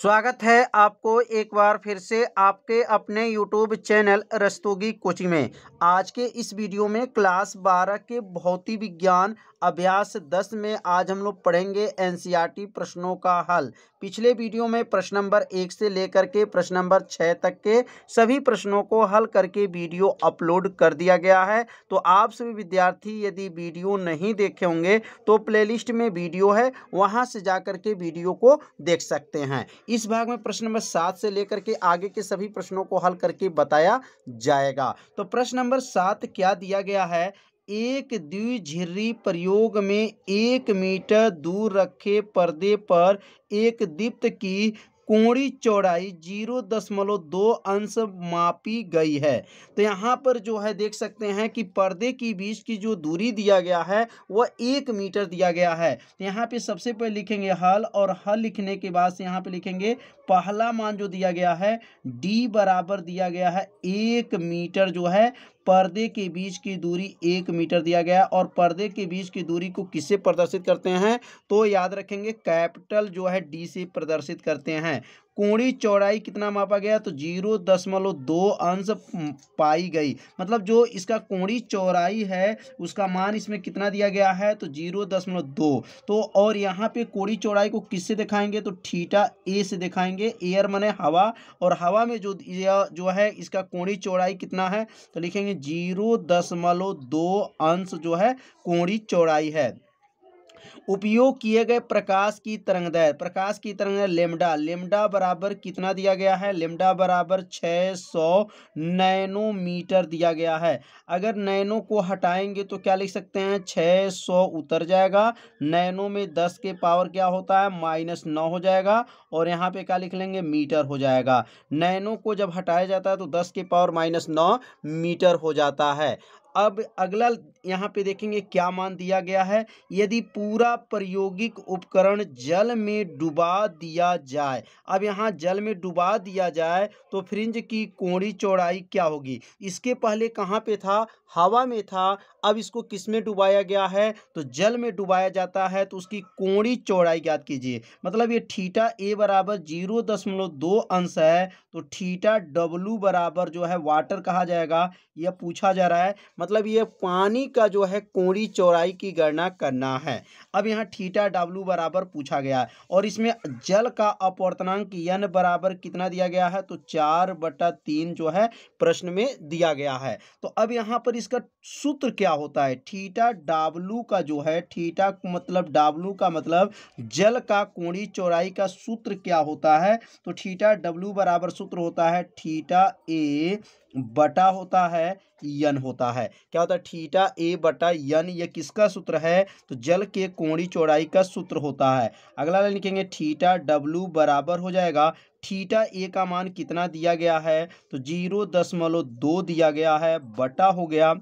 स्वागत है आपको एक बार फिर से आपके अपने YouTube चैनल रस्तोगी कोचिंग में। आज के इस वीडियो में क्लास 12 के भौतिक विज्ञान अभ्यास 10 में आज हम लोग पढ़ेंगे एनसीईआरटी प्रश्नों का हल। पिछले वीडियो में प्रश्न नंबर 1 से लेकर के प्रश्न नंबर 6 तक के सभी प्रश्नों को हल करके वीडियो अपलोड कर दिया गया है। तो आप सभी विद्यार्थी यदि वीडियो नहीं देखे होंगे तो प्लेलिस्ट में वीडियो है, वहां से जाकर के वीडियो को देख सकते हैं। इस भाग में प्रश्न नंबर 7 से लेकर के आगे के सभी प्रश्नों को हल करके बताया जाएगा। तो प्रश्न नंबर 7 क्या दिया गया है? एक द्विध्रुवीय प्रयोग में 1 मीटर दूर रखे पर्दे पर एक दीप्त की कोणीय चौड़ाई 0.2 अंश मापी गई है। तो यहाँ पर जो है देख सकते हैं कि पर्दे की बीच की जो दूरी दिया गया है वह 1 मीटर दिया गया है। तो यहाँ पे सबसे पहले लिखेंगे हल, और हल लिखने के बाद से यहाँ पे लिखेंगे पहला मान जो दिया गया है d बराबर दिया गया है 1 मीटर, जो है पर्दे के बीच की दूरी 1 मीटर दिया गया है। और पर्दे के बीच की दूरी को किससे प्रदर्शित करते हैं? तो याद रखेंगे कैपिटल जो है डी से प्रदर्शित करते हैं। कोणीय चौड़ाई कितना मापा गया? तो 0.2 अंश पाई गई। मतलब जो इसका कोणीय चौड़ाई है उसका मान इसमें कितना दिया गया है? तो 0.2। तो और यहाँ पे कोणीय चौड़ाई को किससे दिखाएंगे? तो थीटा ए से दिखाएंगे। एयर माने हवा, और हवा में जो है इसका कोणीय चौड़ाई कितना है? तो लिखेंगे 0.2 अंश जो है कोणीय चौड़ाई है। उपयोग किए गए प्रकाश की तरंगदैर्घ्य, प्रकाश की तरंगदैर्घ्य लेम्डा, लेम्डा बराबर कितना दिया गया है? लेम्डा बराबर 600 नैनोमीटर दिया गया है। अगर नैनो को हटाएंगे तो क्या लिख सकते हैं? 600 उतर जाएगा, नैनो में 10 के पावर क्या होता है? -9 हो जाएगा, और यहाँ पे क्या लिख लेंगे? मीटर हो जाएगा। नैनो को जब हटाया जाता है तो 10 के पावर -9 मीटर हो जाता है। अब अगला यहाँ पे देखेंगे क्या मान दिया गया है। यदि पूरा प्रायोगिक उपकरण जल में डुबा दिया जाए, अब यहाँ जल में डुबा दिया जाए तो फ्रिंज की कोणीय चौड़ाई क्या होगी? इसके पहले कहाँ पे था? हवा में था। अब इसको किस में डुबाया गया है? तो जल में डुबाया जाता है, तो उसकी कोणीय चौड़ाई ज्ञात कीजिए। मतलब ये थीटा ए बराबर 0.2 अंश है, तो थीटा डब्लू बराबर जो है वाटर कहा जाएगा, यह पूछा जा रहा है। मतलब ये पानी का जो है कोणीय चौड़ाई की गणना करना है। अब यहाँ थीटा डब्लू बराबर पूछा गया है, और इसमें जल का अपवर्तनांक n बराबर कितना दिया गया है? तो 4/3 जो है प्रश्न में दिया गया है। तो अब यहाँ पर इसका सूत्र क्या होता है? थीटा डब्लू का जो है, थीटा मतलब डब्लू का मतलब जल का कोणीय चौड़ाई का सूत्र क्या होता है? तो थीटा डब्लू बराबर सूत्र होता है थीटा ए बटा होता है यन होता है। क्या होता है? थीटा ए बटा यन। ये किसका सूत्र है? तो जल के कोणीय चौड़ाई का सूत्र होता है। अगला लिखेंगे थीटा डब्लू बराबर हो जाएगा, थीटा ए का मान कितना दिया गया है? तो 0.2 दिया गया है, बटा हो गया,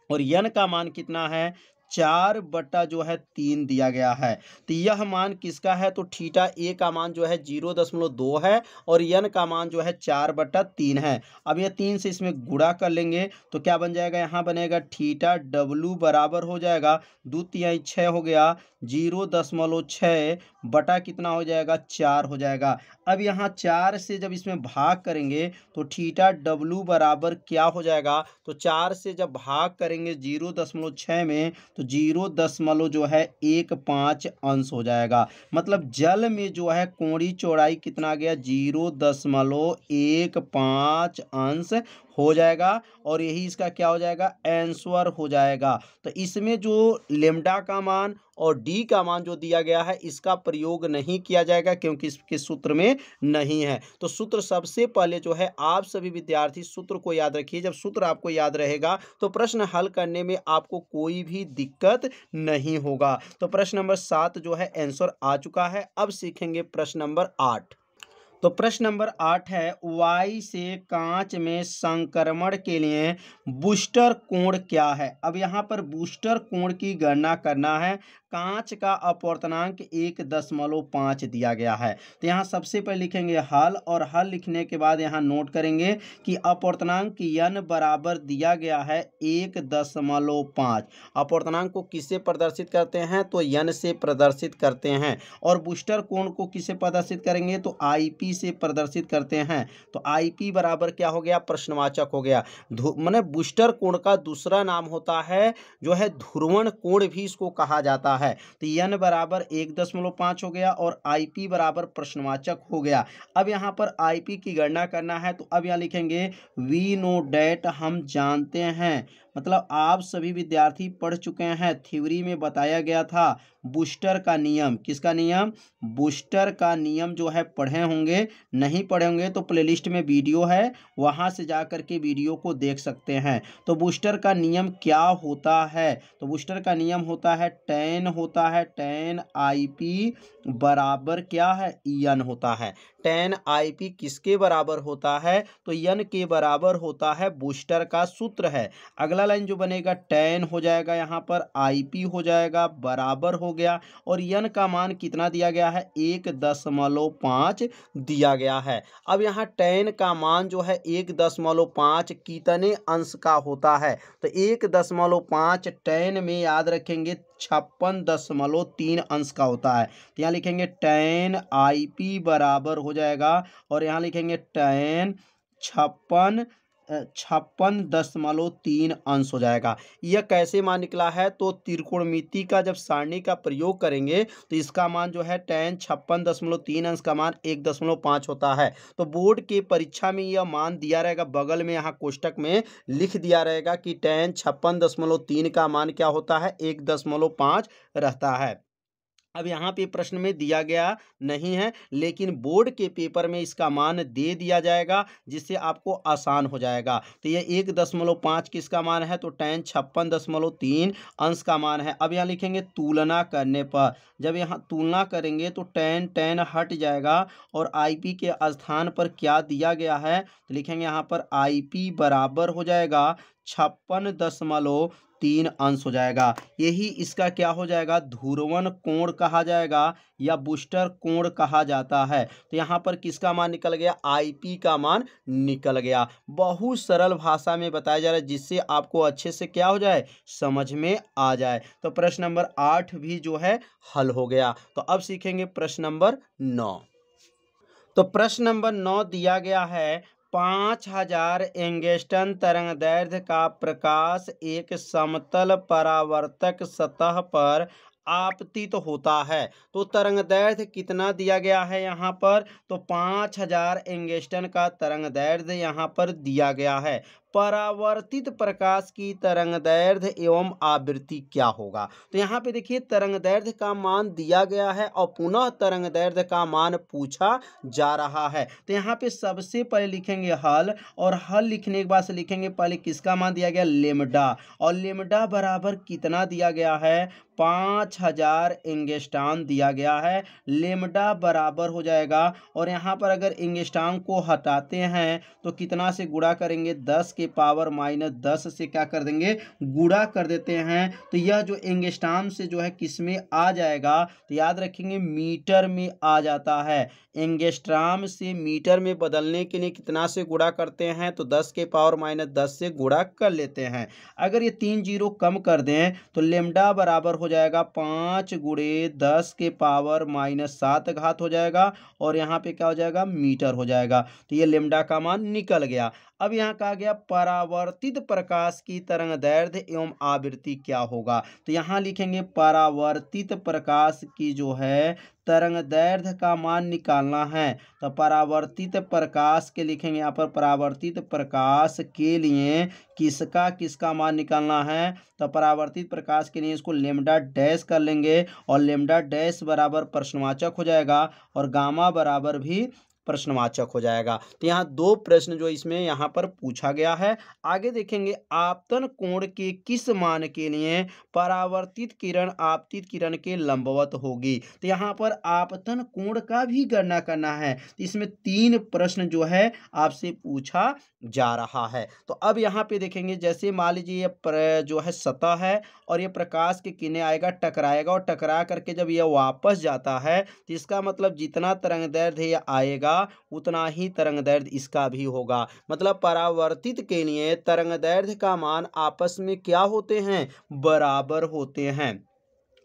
और यन का मान कितना है? 4/3 दिया गया है। तो यह मान किसका है? तो थीटा ए का मान जो है 0.2 है, और यन का मान जो है 4/3 है। अब यह 3 से इसमें गुणा कर लेंगे तो क्या बन जाएगा? यहाँ बनेगा थीटा डब्लू बराबर हो जाएगा 2 तिहाई 6 हो गया, 0.6 बटा कितना हो जाएगा? 4 हो जाएगा। अब यहाँ 4 से जब इसमें भाग करेंगे तो थीटा डब्लू बराबर क्या हो जाएगा? तो 4 से जब भाग करेंगे 0.6 में तो 0 जो है 1.5 अंश हो जाएगा। मतलब जल में जो है कोणीय चौड़ाई कितना आ गया? 0.15 अंश हो जाएगा, और यही इसका क्या हो जाएगा? आंसर हो जाएगा। तो इसमें जो लेम्डा का मान और डी का मान जो दिया गया है इसका प्रयोग नहीं किया जाएगा, क्योंकि इसके सूत्र में नहीं है। तो सूत्र सबसे पहले जो है आप सभी विद्यार्थी सूत्र को याद रखिए। जब सूत्र आपको याद रहेगा तो प्रश्न हल करने में आपको कोई भी दिक्कत नहीं होगा। तो प्रश्न नंबर 7 जो है आंसर आ चुका है। अब सीखेंगे प्रश्न नंबर 8। तो प्रश्न नंबर 8 है, वाई से कांच में संक्रमण के लिए बूस्टर कोण क्या है। अब यहाँ पर बूस्टर कोण की गणना करना है। कांच का अपवर्तनांक 1.5 दिया गया है। तो यहाँ सबसे पहले लिखेंगे हल, और हल लिखने के बाद यहाँ नोट करेंगे कि अपवर्तनांक n बराबर दिया गया है 1.5। अपवर्तनांक को किससे प्रदर्शित करते हैं, तो n से प्रदर्शित करते हैं। और बूस्टर कोण को किससे प्रदर्शित करेंगे, तो IP से प्रदर्शित करते हैं। तो IP बराबर क्या हो गया, प्रश्नवाचक हो गया। माने बूस्टर कोण का दूसरा नाम होता है जो है ध्रुवण कोण भी इसको कहा जाता है। तो n बराबर 1.5 हो गया और IP बराबर प्रश्नवाचक हो गया। अब यहाँ पर IP की गणना करना है, तो अब यहाँ लिखेंगे वी नो डैट, हम जानते हैं, मतलब आप सभी विद्यार्थी पढ़ चुके हैं। थ्योरी में बताया गया था बूस्टर का नियम। किसका नियम, बूस्टर का नियम जो है पढ़े होंगे। नहीं पढ़े होंगे तो प्लेलिस्ट में वीडियो है, वहां से जा करके वीडियो को देख सकते हैं। तो बूस्टर का नियम क्या होता है, तो बूस्टर का नियम होता है tan IP बराबर क्या है, n होता है। tan IP किसके बराबर होता है, तो n के बराबर होता है। बूस्टर का सूत्र है। अगला लाइन जो बनेगा tan हो जाएगा, यहाँ पर IP हो जाएगा, बराबर हो गया, और n का मान कितना दिया गया है, 1.5 दिया गया है। अब यहाँ tan का मान जो है 1.5 कितने अंश का होता है, तो 1.5 tan में याद रखेंगे 56.3 अंश का होता है। तो यहाँ लिखेंगे tan IP बराबर हो जाएगा, और यहाँ लिखेंगे tan 56.3 अंश हो जाएगा। यह कैसे मान निकला है, तो त्रिकोणमिति का जब सारणी का प्रयोग करेंगे तो इसका मान जो है tan 56.3 अंश का मान 1.5 होता है। तो बोर्ड के परीक्षा में यह मान दिया रहेगा, बगल में यहाँ कोष्टक में लिख दिया रहेगा कि tan 56.3 का मान क्या होता है, 1.5 रहता है। अब यहाँ पे प्रश्न में दिया गया नहीं है, लेकिन बोर्ड के पेपर में इसका मान दे दिया जाएगा, जिससे आपको आसान हो जाएगा। तो ये 1.5 किसका मान है, तो tan 56.3 अंश का मान है। अब यहाँ लिखेंगे तुलना करने पर, जब यहाँ तुलना करेंगे तो tan हट जाएगा, और IP के स्थान पर क्या दिया गया है, तो लिखेंगे यहाँ पर IP बराबर हो जाएगा 56.3 अंश हो जाएगा। यही इसका क्या हो जाएगा, ध्रुवण कोण कहा जाएगा, या बूस्टर कोण कहा जाता है। तो यहाँ पर किसका मान निकल गया, IP का मान निकल गया। बहुत सरल भाषा में बताया जा रहा है, जिससे आपको अच्छे से क्या हो जाए, समझ में आ जाए। तो प्रश्न नंबर 8 भी जो है हल हो गया। तो अब सीखेंगे प्रश्न नंबर 9। तो प्रश्न नंबर 9 दिया गया है, 5000 एंगस्ट्रॉन तरंगदैर्ध्य का प्रकाश एक समतल परावर्तक सतह पर आपतित होता है। तो तरंगदैर्ध्य कितना दिया गया है यहाँ पर, तो 5000 एंगस्ट्रॉन का तरंगदैर्ध्य यहाँ पर दिया गया है। परावर्तित प्रकाश की तरंगदैर्ध्य एवं आवृत्ति क्या होगा। तो यहाँ पे देखिए तरंगदैर्ध्य का मान दिया गया है, और पुनः तरंगदैर्ध्य का मान पूछा जा रहा है। तो यहाँ पे सबसे पहले लिखेंगे हल, और हल लिखने के बाद से लिखेंगे पहले किसका मान दिया गया, लेमडा, और लेमडा बराबर कितना दिया गया है, 5000 एंगस्ट्रॉन दिया गया है। लेमडा बराबर हो जाएगा, और यहाँ पर अगर एंगस्ट्रॉन को हटाते हैं तो कितना से गुणा करेंगे, 10 के पावर -10 से क्या कर देंगे, गुणा कर देते हैं। तो यह जो एंगस्ट्रॉन से जो है किस में आ जाएगा, तो याद रखेंगे मीटर में आ जाता है। एंगस्ट्रॉन से मीटर में बदलने के लिए कितना से गुणा करते हैं, तो 10 के पावर -10 से गुणा कर लेते हैं। अगर ये 3 जीरो कम कर दें तो लेमडा बराबर हो जाएगा 5 × 10 के पावर -7 घात हो जाएगा, और यहाँ पे क्या हो जाएगा, मीटर हो जाएगा। तो ये लेमडा का मान निकल गया। अब यहाँ कहा गया परावर्तित प्रकाश की तरंगदैर्ध्य एवं आवृत्ति क्या होगा। तो यहाँ लिखेंगे परावर्तित प्रकाश की जो है तरंगदैर्ध्य का मान निकालना है। तो परावर्तित प्रकाश के लिखेंगे यहाँ पर, परावर्तित प्रकाश के लिए किसका मान निकालना है। तो परावर्तित प्रकाश के लिए इसको लेमडा डैश कर लेंगे, और लेमडा डैश बराबर प्रश्नवाचक हो जाएगा, और गामा बराबर भी प्रश्नवाचक हो जाएगा। तो यहाँ 2 प्रश्न जो इसमें यहाँ पर पूछा गया है। आगे देखेंगे, आपतन कोण के किस मान के लिए परावर्तित किरण आपतित किरण के लंबवत होगी। तो यहाँ पर आपतन कोण का भी गणना करना है। तो इसमें 3 प्रश्न जो है आपसे पूछा जा रहा है। तो अब यहाँ पे देखेंगे, जैसे मान लीजिए ये जो है सतह है और ये प्रकाश के किरणें आएगा, टकराएगा और टकरा करके जब यह वापस जाता है तो इसका मतलब जितना तरंगदैर्ध्य ये आएगा उतना ही तरंगदैर्ध्य इसका भी होगा। मतलब परावर्तित के लिए तरंगदैर्ध्य का मान आपस में क्या होते हैं, बराबर होते हैं।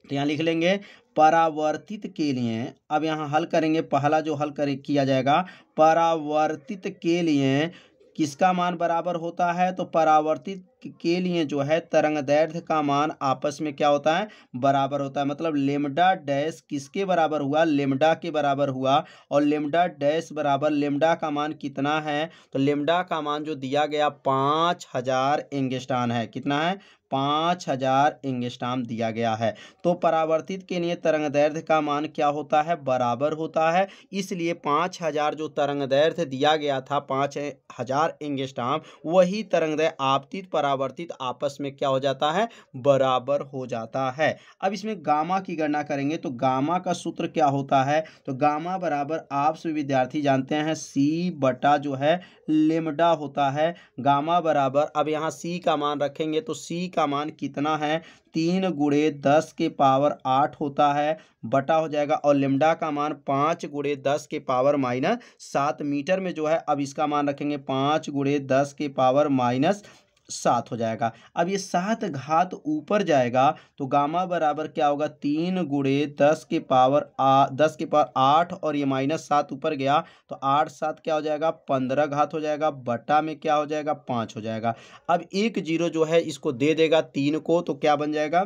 तो यहाँ लिख लेंगे परावर्तित के लिए। अब यहाँ हल करेंगे, पहला जो हल किया जाएगा, परावर्तित के लिए किसका मान बराबर होता है, तो परावर्तित के लिए जो है तरंगदैर्ध्य का मान आपस में क्या होता है, बराबर होता है। मतलब लेमडा डैश किसके बराबर हुआ, लेमडा के बराबर हुआ। और लेमडा डैश बराबर लेमडा का मान कितना है, तो लेमडा का मान जो दिया गया 5000 एंगस्ट्रॉम है। कितना है, 5000 एंगस्ट्रॉम दिया गया है। तो परावर्तित के लिए तरंगदैर्ध्य का मान क्या होता है, बराबर होता है। इसलिए 5000 जो तरंगदैर्ध्य दिया गया था 5000 एंगस्ट्रॉम, वही तरंगदैर्ध्य आपतित परावर्तित आपस में क्या हो जाता है, बराबर हो जाता है। अब इसमें गामा की गणना करेंगे। तो गामा का सूत्र क्या होता है, तो गामा बराबर आप सभी विद्यार्थी जानते हैं सी बटा जो है लेमडा होता है। गामा बराबर, अब यहाँ सी का मान रखेंगे तो सी का मान कितना है, 3 गुणे 10 के पावर 8 होता है, बटा हो जाएगा। और लेमडा का मान 5 गुणे 10 के पावर -7 मीटर में जो है, अब इसका मान रखेंगे 5 गुणे 10 के पावर -7 हो जाएगा। अब ये 7 घात ऊपर जाएगा तो गामा बराबर क्या होगा, 3 गुणे 10 के पावर 8 और ये -7 ऊपर गया तो 8 7 क्या हो जाएगा, 15 घात हो जाएगा, बटा में क्या हो जाएगा, 5 हो जाएगा। अब एक जीरो जो है इसको दे देगा 3 को, तो क्या बन जाएगा,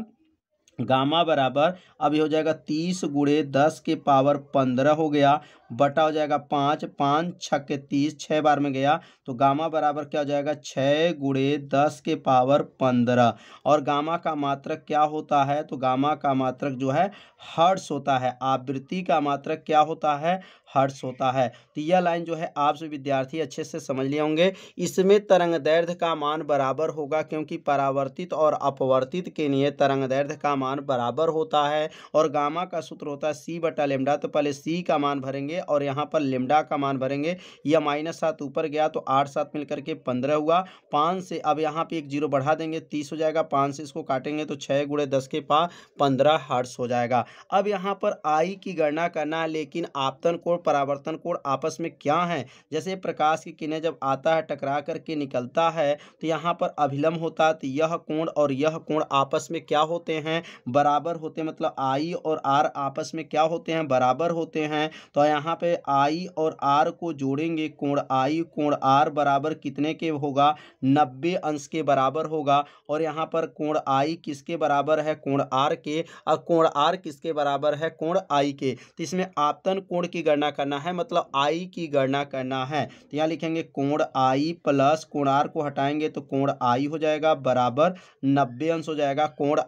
गामा बराबर अब ये हो जाएगा 30 गुणे 10 के पावर 15 हो गया, बटा हो जाएगा 5, 5 छक्के 30, 6 बार में गया तो गामा बराबर क्या हो जाएगा, 6 गुणे 10 के पावर 15। और गामा का मात्रक क्या होता है, तो गामा का मात्रक जो है हर्ट्ज होता है। आवृत्ति का मात्रक क्या होता है, हर्ट्ज होता है। तो यह लाइन जो है आप सभी विद्यार्थी अच्छे से समझ लिए होंगे। इसमें तरंगदैर्ध्य का मान बराबर होगा क्योंकि परावर्तित और अपवर्तित के लिए तरंगदैर्ध्य का मान बराबर होता है। और गामा का सूत्र होता है सी बटा लेमडा। तो पहले सी का मान भरेंगे और यहाँ पर लेमडा का मान भरेंगे। यह -7 ऊपर गया तो 8 7 मिलकर के 15 हुआ। 5 से अब यहाँ पे एक जीरो बढ़ा देंगे, 30 हो जाएगा। 5 से इसको काटेंगे तो 6 गुणे 10 के पावर 15 हर्ट्ज हो जाएगा। अब यहाँ पर आई की गणना करना है, लेकिन आपतन कोण परावर्तन कोण आपस में क्या है। जैसे प्रकाश की किरणें जब आता है टकरा करके निकलता है तो यहाँ पर अभिलंब होता है, तो यह कोण और यह कोण आपस में क्या होते हैं, बराबर होते हैं। मतलब आई और आर आपस में क्या होते हैं, बराबर होते हैं। तो यहाँ पे आई और आर को जोड़ेंगे, कोण आई कोण आर बराबर कितने के होगा, 90 अंश के बराबर होगा। और यहाँ पर कोण आई किसके बराबर है, कोण आर के, और कोण आर किसके बराबर है, कोण आई के। तो इसमें आपतन कोण की गणना करना है, मतलब आई की गणना करना है। तो यहाँ लिखेंगे कोण आई प्लस कोण आर को हटाएंगे तो कोण आई हो जाएगा बराबर 90 अंश हो जाएगा। कोण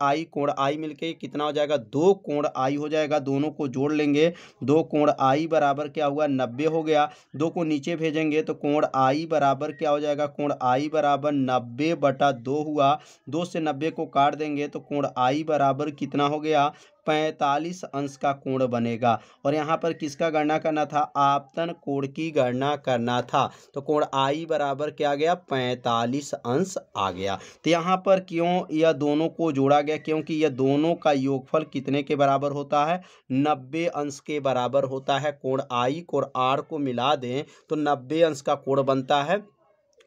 आई मिलके कितना हो जाएगा, 2 कोण आई हो जाएगा। दोनों को जोड़ लेंगे, 2 कोण आई बराबर क्या हुआ, 90 हो गया। 2 को नीचे भेजेंगे तो कोण आई बराबर क्या हो जाएगा, कोण आई बराबर 90 बटा 2 हुआ। 2 से 90 को काट देंगे तो कोण आई बराबर कितना हो गया, 45 अंश का कोण बनेगा। और यहाँ पर किसका गणना करना था, आपतन कोण की गणना करना था। तो कोण आई बराबर क्या गया, 45 अंश आ गया। तो यहाँ पर क्यों यह दोनों को जोड़ा गया, क्योंकि यह दोनों का योगफल कितने के बराबर होता है, 90 अंश के बराबर होता है। कोण आई कोण आर को मिला दें तो 90 अंश का कोण बनता है।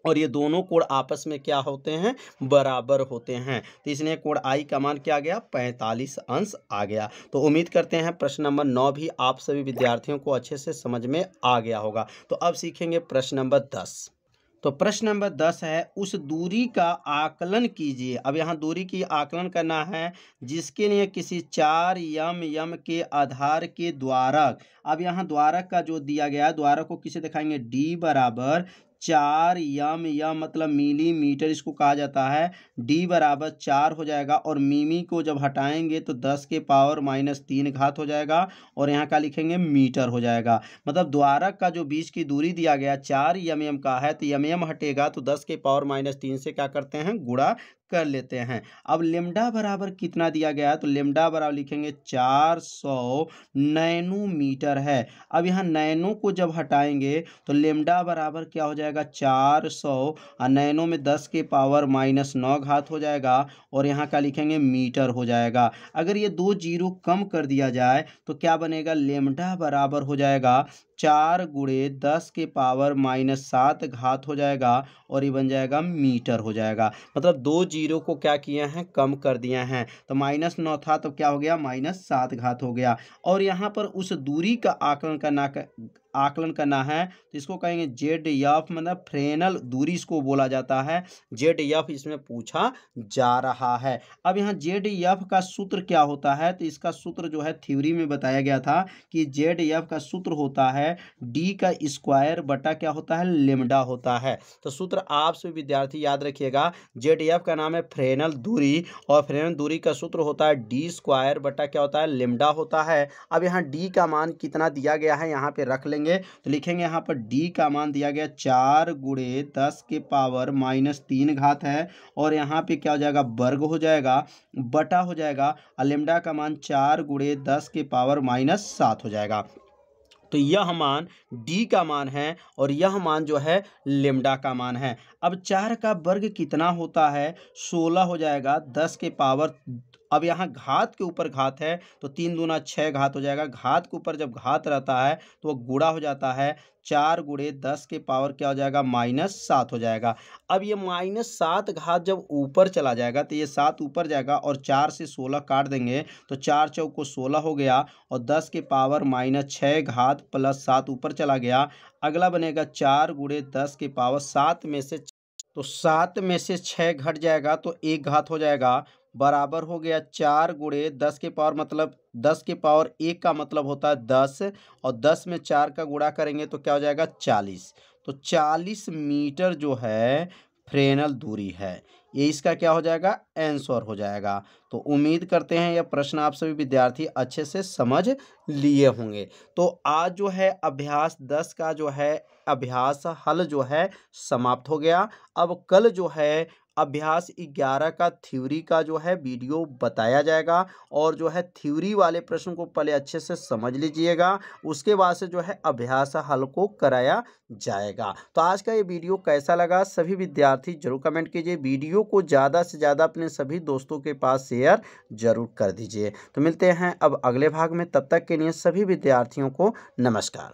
और ये दोनों कोण आपस में क्या होते हैं, बराबर होते हैं। तो इसलिए कोण आई का मान क्या गया, 45 अंश आ गया। तो उम्मीद करते हैं प्रश्न नंबर 9 भी आप सभी विद्यार्थियों को अच्छे से समझ में आ गया होगा। तो अब सीखेंगे प्रश्न नंबर 10। तो प्रश्न नंबर 10 है, उस दूरी का आकलन कीजिए। अब यहाँ दूरी की आकलन करना है जिसके लिए किसी 4 m के आधार के द्वारक, अब यहाँ द्वारक का जो दिया गया है, द्वारक को किसे दिखाएंगे, d बराबर 4 यम मतलब मिलीमीटर इसको कहा जाता है। डी बराबर 4 हो जाएगा और मिमी को जब हटाएंगे तो 10 के पावर -3 घात हो जाएगा और यहाँ का लिखेंगे मीटर हो जाएगा। मतलब द्वारक का जो बीच की दूरी दिया गया 4 mm का है, तो यम हटेगा तो 10 के पावर -3 से क्या करते हैं, गुणा कर लेते हैं। अब लेमडा बराबर कितना दिया गया है, तो लेमडा बराबर लिखेंगे 400 नैनोमीटर है। अब यहाँ नैनो को जब हटाएंगे तो लेमडा बराबर क्या हो जाएगा, 400 और नैनो में 10 के पावर -9 घात हो जाएगा और यहाँ का लिखेंगे मीटर हो जाएगा। अगर ये 2 जीरो कम कर दिया जाए तो क्या बनेगा, लेमडा बराबर हो जाएगा 4 गुणे 10 के पावर -7 घात हो जाएगा और ये बन जाएगा मीटर हो जाएगा। मतलब 2 जीरो को क्या किए हैं, कम कर दिए हैं। तो -9 था तो क्या हो गया, -7 घात हो गया। और यहाँ पर उस दूरी का आकलन करना है तो इसको कहेंगे जेड एफ, मतलब फ्रेनल दूरी इसको बोला जाता है। जेड एफ इसमें पूछा जा रहा है। अब यहाँ जेड एफ का सूत्र क्या होता है, तो इसका सूत्र जो है थ्योरी में बताया गया था कि जेड एफ का सूत्र होता है डी का स्क्वायर बटा क्या होता है, लेमडा होता है। तो सूत्र आप सभी विद्यार्थी याद रखिएगा, जेड एफ का नाम है फ्रेनल दूरी और फ्रेनल दूरी का सूत्र होता है डी स्क्वायर बटा क्या होता है, लेमडा होता है। अब यहाँ डी का मान कितना दिया गया है यहाँ पे रख लेंगे, तो लिखेंगे यहाँ पर डी का मान दिया गया 4 गुणे 10 के पावर -3 घात है और यहाँ पे क्या हो जाएगा, वर्ग हो जाएगा बटा हो जाएगा और लेमडा का मान 4 गुणे 10 के पावर -7 हो जाएगा। तो यह मान डी का मान है और यह मान जो है लेमडा का मान है। अब 4 का वर्ग कितना होता है, 16 हो जाएगा 10 के पावर, अब यहाँ घात के ऊपर घात है तो 3 दूना 6 घात हो जाएगा। घात के ऊपर जब घात रहता है तो वह गुणा हो जाता है, 4 गुणे 10 के पावर क्या हो जाएगा, -7 हो जाएगा। अब ये -7 घात जब ऊपर चला जाएगा तो ये 7 ऊपर जाएगा और 4 से 16 काट देंगे तो 4 चौको 16 हो गया और 10 के पावर -6 घात प्लस 7 ऊपर चला गया। अगला बनेगा 4 गुणे 10 के पावर 7 में से, तो 7 में से 6 घट जाएगा तो 1 घात हो जाएगा, बराबर हो गया 4 गुणे 10 के पावर, मतलब 10 के पावर 1 का मतलब होता है 10 और 10 में 4 का गुणा करेंगे तो क्या हो जाएगा, 40। तो 40 मीटर जो है फ्रेनल दूरी है, ये इसका क्या हो जाएगा, आंसर हो जाएगा। तो उम्मीद करते हैं यह प्रश्न आप सभी विद्यार्थी अच्छे से समझ लिए होंगे। तो आज जो है अभ्यास 10 का जो है अभ्यास हल जो है समाप्त हो गया। अब कल जो है अभ्यास 11 का थ्योरी का जो है वीडियो बताया जाएगा और जो है थ्योरी वाले प्रश्न को पहले अच्छे से समझ लीजिएगा, उसके बाद से जो है अभ्यास हल को कराया जाएगा। तो आज का ये वीडियो कैसा लगा सभी विद्यार्थी जरूर कमेंट कीजिए। वीडियो को ज़्यादा से ज़्यादा अपने सभी दोस्तों के पास शेयर जरूर कर दीजिए। तो मिलते हैं अब अगले भाग में, तब तक के लिए सभी विद्यार्थियों को नमस्कार।